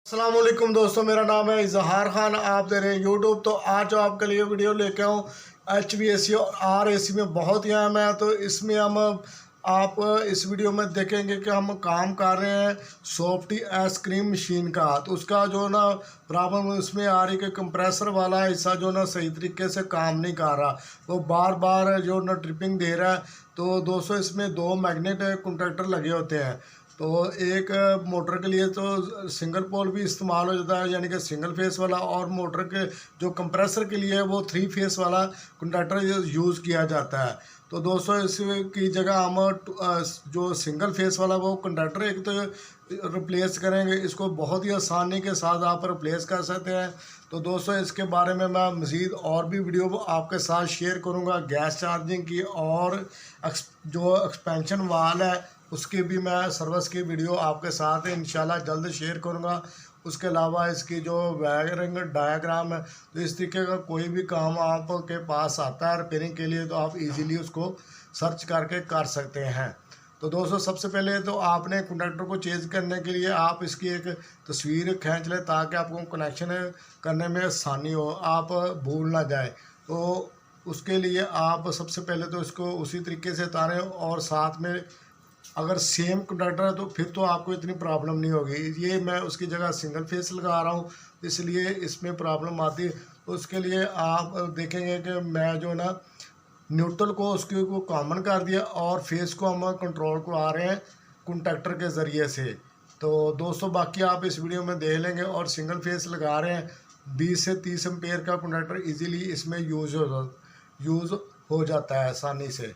अस्सलाम वालेकुम दोस्तों, मेरा नाम है इजहार खान। आप दे रहे हैं यूट्यूब। तो आज जो आपके लिए वीडियो लेके आऊँ HVAC और RAC में बहुत ही अहम है। तो इसमें हम आप इस वीडियो में देखेंगे कि हम काम कर रहे हैं सॉफ्टी आइसक्रीम मशीन का। तो उसका जो ना प्रॉब्लम इसमें आ रही कि कंप्रेसर वाला हिस्सा जो ना सही तरीके से काम नहीं कर रहा, वो बार बार जो ना ट्रिपिंग दे रहा है। तो दोस्तों इसमें दो मैग्नेट कंडक्टर लगे होते हैं। तो एक मोटर के लिए तो सिंगल पोल भी इस्तेमाल हो जाता है, यानी कि सिंगल फेस वाला, और मोटर के जो कंप्रेसर के लिए वो 3 फेस वाला कंडक्टर यूज़ किया जाता है। तो दोस्तों इसकी जगह हम जो सिंगल फेस वाला वो कंडक्टर एक तो रिप्लेस करेंगे। इसको बहुत ही आसानी के साथ आप रिप्लेस कर सकते हैं। तो दोस्तों इसके बारे में मैं मज़ीद और भी वीडियो आपके साथ शेयर करूंगा, गैस चार्जिंग की, और जो एक्सपेंशन वाल है उसकी भी मैं सर्विस की वीडियो आपके साथ इंशाल्लाह जल्द शेयर करूंगा। उसके अलावा इसकी जो वायरिंग डायग्राम है, तो इस तरीके का कोई भी काम आपके पास आता है रिपेयरिंग के लिए तो आप इजीली उसको सर्च करके कर सकते हैं। तो दोस्तों सबसे पहले तो आपने कंडक्टर को चेंज करने के लिए आप इसकी एक तस्वीर खींच लें ताकि आपको कनेक्शन करने में आसानी हो, आप भूल ना जाए। तो उसके लिए आप सबसे पहले तो इसको उसी तरीके से उतारें, और साथ में अगर सेम कंडक्टर है तो फिर तो आपको इतनी प्रॉब्लम नहीं होगी। ये मैं उसकी जगह सिंगल फेस लगा रहा हूँ, इसलिए इसमें प्रॉब्लम आती है। तो उसके लिए आप देखेंगे कि मैं जो ना न्यूट्रल को उसके को कॉमन कर दिया और फेस को हम कंट्रोल को आ रहे हैं कंडक्टर के ज़रिए से। तो दोस्तों बाकी आप इस वीडियो में देख लेंगे, और सिंगल फेस लगा रहे हैं 20 से 30 एम्पेयर का कंडक्टर इजीली इसमें यूज़ हो जाता है आसानी से।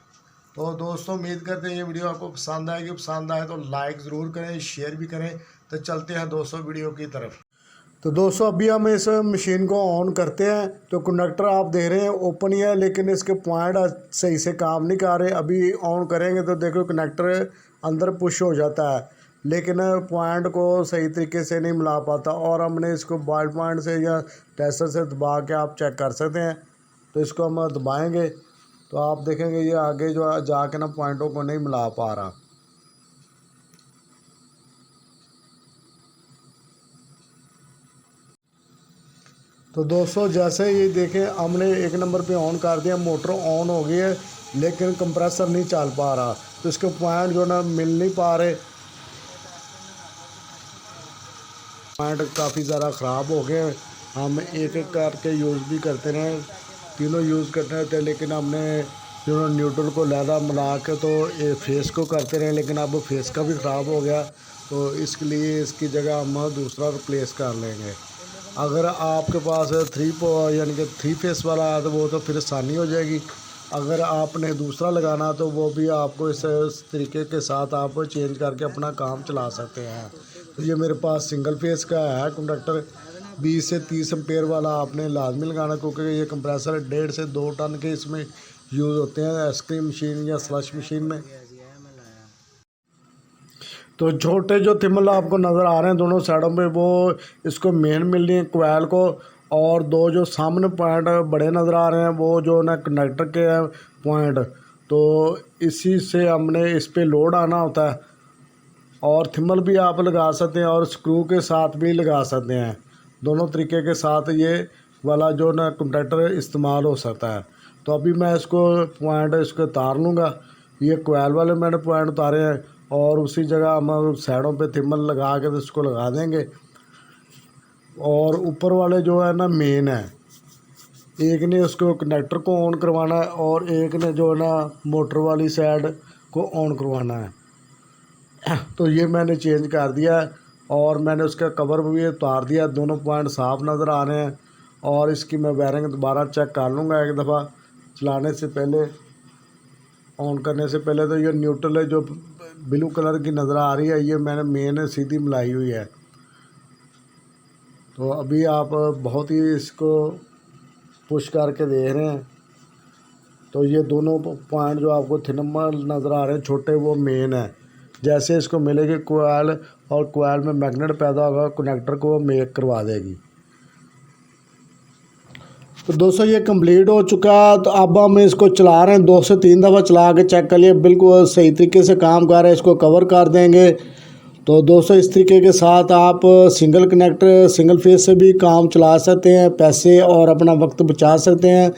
तो दोस्तों उम्मीद करते हैं ये वीडियो आपको पसंद आएगी। पसंद आए तो लाइक ज़रूर करें, शेयर भी करें। तो चलते हैं दोस्तों वीडियो की तरफ। तो दोस्तों अभी हम इस मशीन को ऑन करते हैं। तो कंडक्टर आप देख रहे हैं ओपन ही है, लेकिन इसके पॉइंट सही से काम नहीं कर रहे। अभी ऑन करेंगे तो देखो कनेक्टर अंदर पुश हो जाता है, लेकिन पॉइंट को सही तरीके से नहीं मिला पाता। और हमने इसको बॉल पॉइंट से या टेस्टर से दबा के आप चेक कर सकते हैं। तो इसको हम दबाएंगे तो आप देखेंगे ये आगे जो जाके ना पॉइंटों को नहीं मिला पा रहा। तो दोस्तों जैसे ये देखें हमने 1 नंबर पे ऑन कर दिया, मोटर ऑन हो गई है, लेकिन कंप्रेसर नहीं चल पा रहा। तो इसके पॉइंट जो ना मिल नहीं पा रहे, पॉइंट काफ़ी ज़्यादा ख़राब हो गए। हम एक एक करके यूज़ भी करते रहे, तीनों यूज़ करते रहते, लेकिन हमने जो न्यूट्रल को लैदा मिला के तो ये फेस को करते रहे, लेकिन अब फेस का भी ख़राब हो गया। तो इसके लिए इसकी जगह हम दूसरा रिप्लेस कर लेंगे। अगर आपके पास यानी कि 3 फेस वाला है तो वो तो फिर आसानी हो जाएगी। अगर आपने दूसरा लगाना तो वो भी आपको इस तरीके के साथ आप चेंज करके अपना काम चला सकते हैं। तो ये मेरे पास सिंगल फेस का है कंडक्टर, 20 से 30 एम्पेयर वाला आपने लाजमी लगाना, क्योंकि ये कंप्रेसर 1.5 से 2 टन के इसमें यूज़ होते हैं आइसक्रीम मशीन या स्लश मशीन में। तो छोटे जो थिम्बल आपको नज़र आ रहे हैं दोनों साइडों पे, वो इसको मेन मिल रही है कोयल को, और दो जो सामने पॉइंट बड़े नज़र आ रहे हैं वो जो ना कंडक्टर के हैं पॉइंट। तो इसी से हमने इस पे लोड आना होता है, और थिम्बल भी आप लगा सकते हैं और स्क्रू के साथ भी लगा सकते हैं। दोनों तरीके के साथ ये वाला जो ना कंडक्टर इस्तेमाल हो सकता है। तो अभी मैं इसको पॉइंट इसको उतार लूँगा। ये कोयल वाले मैंने पॉइंट उतारे हैं, और उसी जगह हम साइडों पे थिम्बल लगा के तो इसको लगा देंगे। और ऊपर वाले जो है ना मेन है, एक ने उसको कनेक्टर को ऑन करवाना है और एक ने जो है ना मोटर वाली साइड को ऑन करवाना है। तो ये मैंने चेंज कर दिया है, और मैंने उसका कवर भी उतार दिया। दोनों पॉइंट साफ नज़र आ रहे हैं, और इसकी मैं वायरिंग दोबारा चेक कर लूँगा एक दफ़ा चलाने से पहले, ऑन करने से पहले। तो ये न्यूट्रल है जो ब्लू कलर की नज़र आ रही है, ये मैंने मेन सीधी मिलाई हुई है। तो अभी आप बहुत ही इसको पुश करके देख रहे हैं। तो ये दोनों पॉइंट जो आपको थिनम्बर नज़र आ रहे हैं छोटे, वो मेन है। जैसे इसको मिलेगी कोयल, और कोयल में मैग्नेट पैदा होगा, कनेक्टर को वो मेक करवा देगी। तो दोस्तों ये कंप्लीट हो चुका है। तो अब हम इसको चला रहे हैं, 2 से 3 दफ़ा चला के चेक कर लिए, बिल्कुल सही तरीके से काम कर रहे हैं। इसको कवर कर देंगे तो दोस्तों इस तरीके के साथ आप सिंगल कनेक्ट सिंगल फेस से भी काम चला सकते हैं, पैसे और अपना वक्त बचा सकते हैं।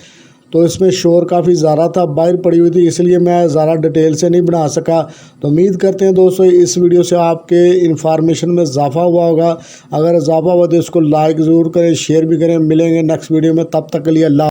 तो इसमें शोर काफ़ी ज़्यादा था, बाहर पड़ी हुई थी, इसलिए मैं ज़्यादा डिटेल से नहीं बना सका। तो उम्मीद करते हैं दोस्तों इस वीडियो से आपके इन्फॉर्मेशन में इजाफा हुआ होगा। अगर इजाफा हुआ तो इसको लाइक ज़रूर करें, शेयर भी करें। मिलेंगे नेक्स्ट वीडियो में, तब तक के लिए अल्लाह।